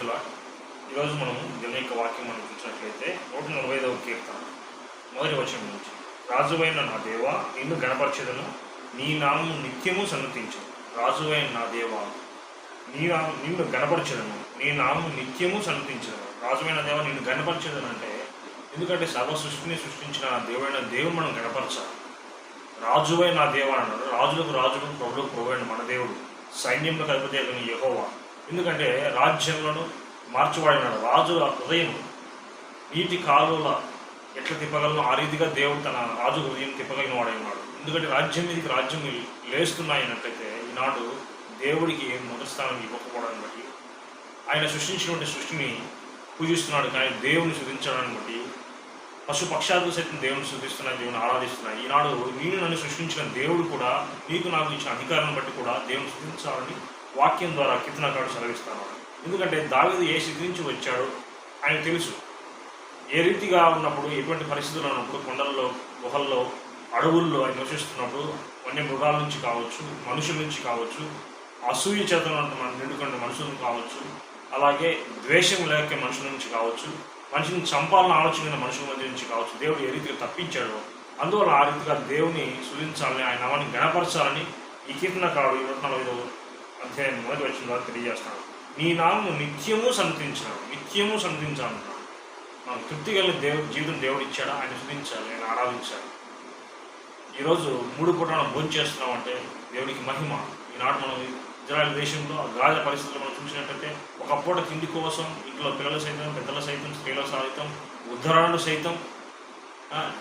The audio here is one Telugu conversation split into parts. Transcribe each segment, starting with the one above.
పరిశుద్ధుల ఈరోజు మనం దేవుని యొక్క వాక్యం మనం చూసినట్లయితే 145వ కీర్తన మొదటి వచనం నుంచి, రాజువైన నా దేవా నిన్ను గణపరచెదను, నీ నామము నిత్యము సన్నతించు. రాజువైన నా దేవా నిన్ను గణపరచెదను, నీ నామము నిత్యము సన్నతించను. రాజువైన దేవా నిన్ను గణపరచెదను అంటే, ఎందుకంటే సర్వ సృష్టిని సృష్టించిన దేవుడైన దేవుడు మనం గణపరచాలి. రాజువైన నా దేవా అన్నాడు. రాజులకు రాజులకు ప్రభులకు ప్రభువైన మన దేవుడు, సైన్యంలో అధిపతి యెహోవా. ఎందుకంటే రాజ్యంలో మార్చివాడినాడు. రాజుల హృదయం నీటి కాలువల ఎట్లా తిప్పగలను ఆ రీతిగా దేవుడు తన రాజు హృదయం తిప్పగలిగిన వాడై ఉన్నాడు. ఎందుకంటే రాజ్యం మీదకి రాజ్యం లేస్తున్నాయినట్లయితే ఈనాడు దేవుడికి మొదటి స్థానం ఇవ్వకపోవడాన్ని బట్టి, ఆయన సృష్టించినటువంటి సృష్టిని పూజిస్తున్నాడు, కానీ దేవుని శుద్ధించడాన్ని బట్టి పశు పక్షాలు సైతం దేవుని శుద్ధిస్తున్నాయి, దేవుని ఆరాధిస్తున్నాయి. ఈనాడు నేను నన్ను సృష్టించిన దేవుడు కూడా నీకు నాకు ఇచ్చిన అధికారాన్ని బట్టి కూడా దేవుని శుద్ధించాలని వాక్యం ద్వారా కీర్తనకారుడు సెలవిస్తాను. ఎందుకంటే దావీదు ఏ స్థితి నుంచి వచ్చాడో ఆయన తెలుసు. ఏ రీతిగా ఉన్నప్పుడు, ఎటువంటి పరిస్థితుల్లో ఉన్నప్పుడు, కొండల్లో, గుహల్లో, అడవుల్లో ఆయన నివసిస్తున్నప్పుడు, వన్య మృగాల నుంచి కావచ్చు, మనుషుల నుంచి కావచ్చు, అసూయ చేతను నిండుకుంటే మనుషులను కావచ్చు, అలాగే ద్వేషం లేక మనుషుల నుంచి కావచ్చు, మనిషిని చంపాలని ఆలోచన మనుషుల మధ్య నుంచి కావచ్చు, దేవుడు ఏ రీతిగా తప్పించాడో అందువల్ల ఆ రీతిగా దేవుని సృజించాలని, ఆయన నామాన్ని గణపరచాలని ఈ కీర్తనకారుడు 145వ అధ్యాయం మొదటి వచనం ద్వారా తెలియజేస్తున్నాడు. నీ నామము నిత్యము సన్నతించాడు, నిత్యము సన్నతించాలన్నాడు. మనకు తృప్తి కలిగిన జీవితం దేవుడు ఇచ్చాడు, ఆయన సృజించాలి, ఆయన ఆరాధించాలి. ఈరోజు 3 పూటల భోజనం చేస్తున్నామంటే దేవుడికి మహిమ. ఈనాడు మనం ఇజ్రాయెల్ దేశంలో గాజా పరిస్థితులు మనం చూసినట్లయితే ఒక పూట తిండి కోసం ఇంట్లో పిల్లలు సైతం, పెద్దలు సైతం, స్త్రీల సైతం, ఉద్ధరణలు సైతం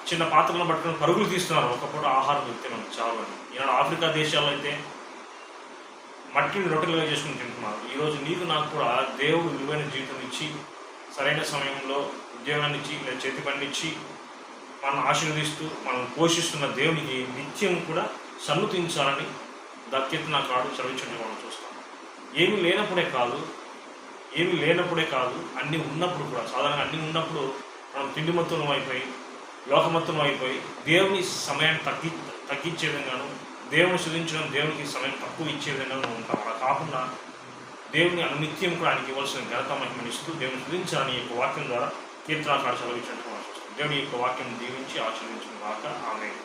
చిన్న పాత్రలను పట్టుకుని పరుగులు తీస్తున్నారు. ఒక పూట ఆహారం దొరికితే మనకు చాలు అని. ఈనాడు ఆఫ్రికా దేశాల్లో అయితే మట్టిని రొట్టెలుగా చేసుకుని తింటున్నారు. ఈరోజు నీకు నాకు కూడా దేవుడు విలువైన జీవితం ఇచ్చి, సరైన సమయంలో ఉద్యోగాన్ని ఇచ్చి, లేదా చేతి పని ఇచ్చి, మనం ఆశీర్వదిస్తూ మనం పోషిస్తున్న దేవునికి నిత్యం కూడా సన్నతించాలని కీర్తనకారుడు సెలవించడం మనం చూస్తాం. ఏమీ లేనప్పుడే కాదు, అన్నీ ఉన్నప్పుడు కూడా, సాధారణంగా అన్నీ ఉన్నప్పుడు మనం తిండి మొత్తం అయిపోయి, లోకమత్వం అయిపోయి, దేవుని సమయాన్ని తగ్గించే విధంగాను, దేవుని శుద్ధించడం, దేవునికి సమయం తక్కువ ఇచ్చే విధంగా మనం ఉంటాం. అలా కాకుండా దేవుని అనునిత్యం కూడా ఆయనకి ఇవ్వాల్సిన ఘనత మహిమనిస్తూ దేవుని శుద్ధించాలని ఈ యొక్క వాక్యం ద్వారా కీర్తనకారుడు సెలవించినట్టు మనం చూస్తాం. దేవుని యొక్క వాక్యం దీవించి ఆశీర్వదించిన గాక. ఆమేన్.